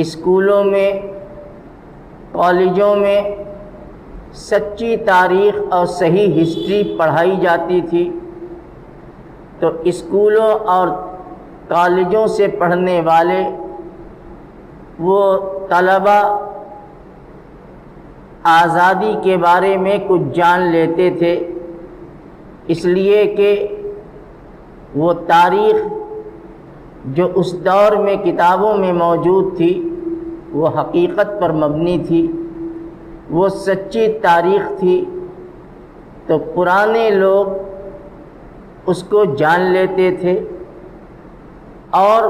اسکولوں میں، کالجوں میں سچی تاریخ اور صحیح ہسٹری پڑھائی جاتی تھی، تو اسکولوں اور کالجوں سے پڑھنے والے وہ طلبہ آزادی کے بارے میں کچھ جان لیتے تھے، اس لیے کہ وہ تاریخ جو اس دور میں کتابوں میں موجود تھی وہ حقیقت پر مبنی تھی، وہ سچی تاریخ تھی، تو پرانے لوگ اس کو جان لیتے تھے، اور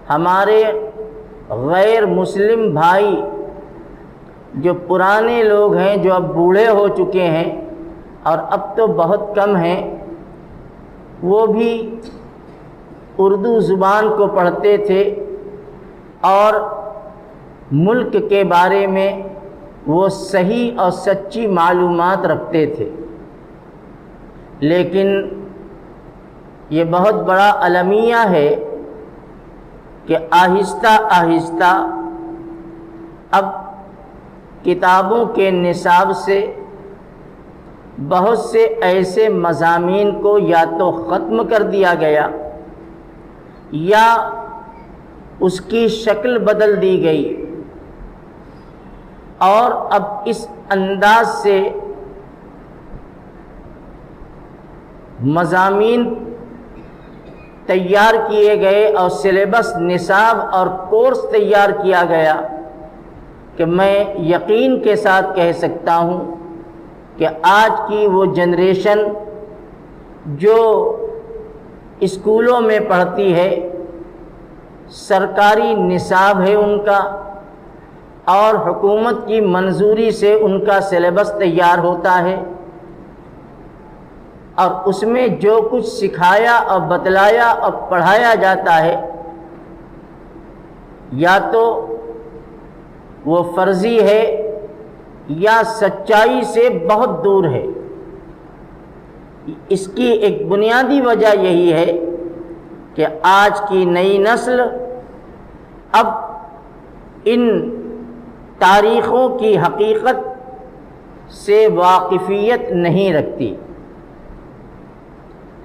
ہمارے غیر مسلم بھائی جو پرانے لوگ ہیں، جو اب بوڑھے ہو چکے ہیں اور اب تو بہت کم ہیں، وہ بھی اردو زبان کو پڑھتے تھے اور ملک کے بارے میں وہ صحیح اور سچی معلومات رکھتے تھے۔ لیکن یہ بہت بڑا المیہ ہے کہ آہستہ آہستہ اب کتابوں کے نصاب سے بہت سے ایسے مضامین کو یا تو ختم کر دیا گیا یا اس کی شکل بدل دی گئی، اور اب اس انداز سے مضامین تیار کیے گئے اور سلیبس، نصاب اور کورس تیار کیا گیا کہ میں یقین کے ساتھ کہہ سکتا ہوں کہ آج کی وہ جنریشن جو اسکولوں میں پڑھتی ہے، سرکاری نصاب ہے ان کا، اور حکومت کی منظوری سے ان کا سلیبس تیار ہوتا ہے، اور اس میں جو کچھ سکھایا اور بتلایا اور پڑھایا جاتا ہے یا تو وہ فرضی ہے یا سچائی سے بہت دور ہے۔ اس کی ایک بنیادی وجہ یہی ہے کہ آج کی نئی نسل اب ان تاریخوں کی حقیقت سے واقفیت نہیں رکھتی،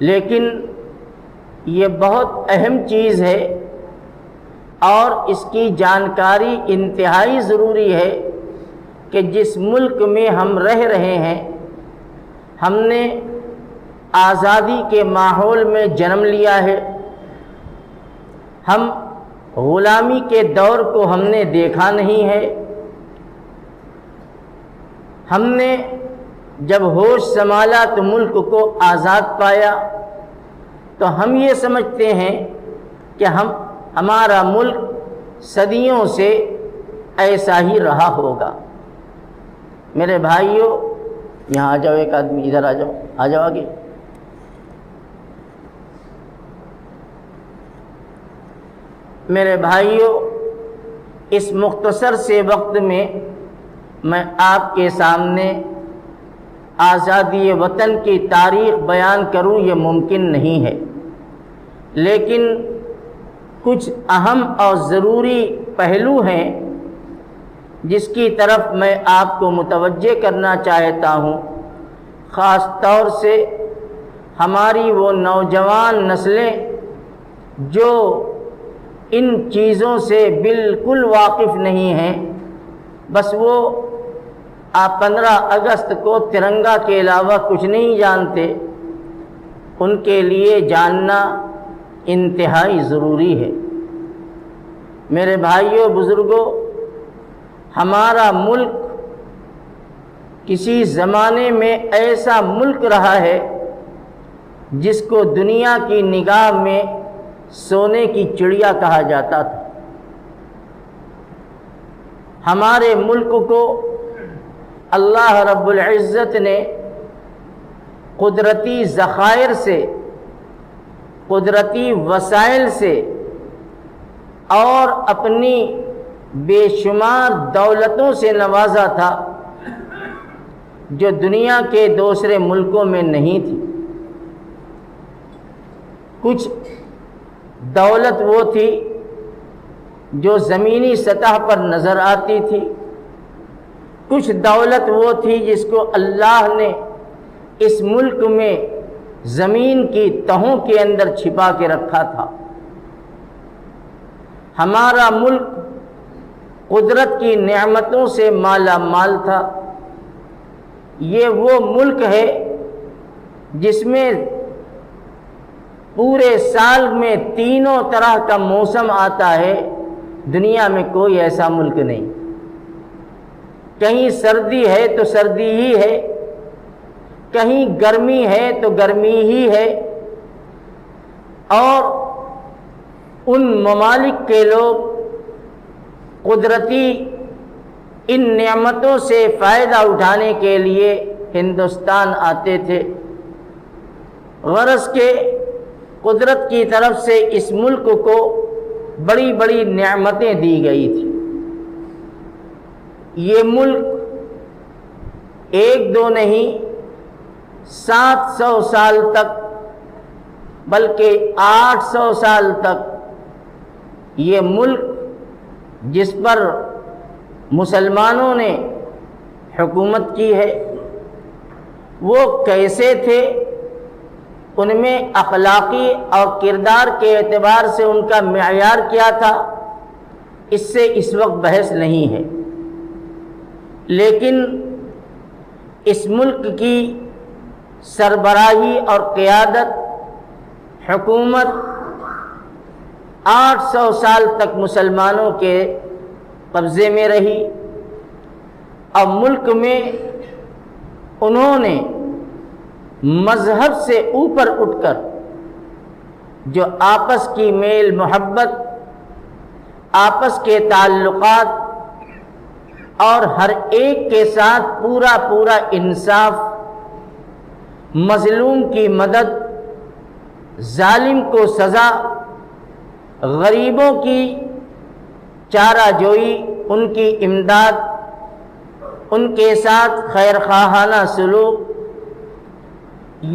لیکن یہ بہت اہم چیز ہے اور اس کی جانکاری انتہائی ضروری ہے کہ جس ملک میں ہم رہ رہے ہیں، ہم نے آزادی کے ماحول میں جنم لیا ہے، ہم غلامی کے دور کو ہم نے دیکھا نہیں ہے، ہم نے جب ہوش سنبھالا تو ملک کو آزاد پایا، تو ہم یہ سمجھتے ہیں کہ ہمارا ملک صدیوں سے ایسا ہی رہا ہوگا۔ میرے بھائیوں، یہاں آ جاؤ، ایک آدمی ادھر آ جاؤ آگے۔ میرے بھائیوں، اس مختصر سے وقت میں آپ کے سامنے آزادی وطن کی تاریخ بیان کروں یہ ممکن نہیں ہے، لیکن کچھ اہم اور ضروری پہلو ہیں جس کی طرف میں آپ کو متوجہ کرنا چاہتا ہوں، خاص طور سے ہماری وہ نوجوان نسلیں جو ان چیزوں سے بالکل واقف نہیں ہیں، بس وہ 15 اگست کو ترنگا کے علاوہ کچھ نہیں جانتے، ان کے لیے جاننا انتہائی ضروری ہے۔ میرے بھائیوں، بزرگوں، ہمارا ملک کسی زمانے میں ایسا ملک رہا ہے جس کو دنیا کی نگاہ میں سونے کی چڑیا کہا جاتا تھا۔ ہمارے ملک کو اللہ رب العزت نے قدرتی ذخائر سے، قدرتی وسائل سے اور اپنی بے شمار دولتوں سے نوازا تھا جو دنیا کے دوسرے ملکوں میں نہیں تھی۔ کچھ دولت وہ تھی جو زمینی سطح پر نظر آتی تھی، کچھ دولت وہ تھی جس کو اللہ نے اس ملک میں زمین کی تہوں کے اندر چھپا کے رکھا تھا۔ ہمارا ملک قدرت کی نعمتوں سے مالا مال تھا۔ یہ وہ ملک ہے جس میں پورے سال میں تینوں طرح کا موسم آتا ہے، دنیا میں کوئی ایسا ملک نہیں۔ کہیں سردی ہے تو سردی ہی ہے، کہیں گرمی ہے تو گرمی ہی ہے، اور ان ممالک کے لوگ قدرتی ان نعمتوں سے فائدہ اٹھانے کے لیے ہندوستان آتے تھے، غرض کہ قدرت کی طرف سے اس ملک کو بڑی بڑی نعمتیں دی گئی تھی۔ یہ ملک ایک دو نہیں 700 سال تک، بلکہ 800 سال تک یہ ملک جس پر مسلمانوں نے حکومت کی ہے، وہ کیسے تھے، ان میں اخلاقی اور کردار کے اعتبار سے ان کا معیار کیا تھا، اس سے اس وقت بحث نہیں ہے۔ لیکن اس ملک کی سربراہی اور قیادت، حکومت 800 سال تک مسلمانوں کے قبضے میں رہی، اور ملک میں انہوں نے مذہب سے اوپر اٹھ کر جو آپس کی میل محبت، آپس کے تعلقات اور ہر ایک کے ساتھ پورا انصاف، مظلوم کی مدد، ظالم کو سزا، غریبوں کی چارہ جوئی، ان کی امداد، ان کے ساتھ خیر خواہانہ سلوک،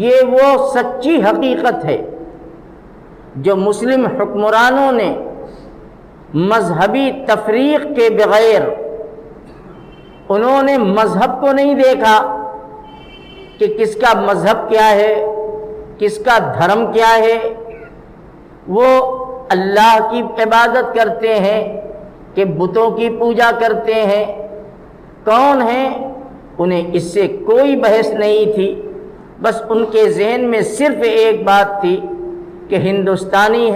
یہ وہ سچی حقیقت ہے جو مسلم حکمرانوں نے مذہبی تفریق کے بغیر، انہوں نے مذہب کو نہیں دیکھا کہ کس کا مذہب کیا ہے، کس کا دھرم کیا ہے، وہ اللہ کی عبادت کرتے ہیں کہ بتوں کی پوجا کرتے ہیں، کون ہیں، انہیں اس سے کوئی بحث نہیں تھی۔ بس ان کے ذہن میں صرف ایک بات تھی کہ ہندوستانی ہے۔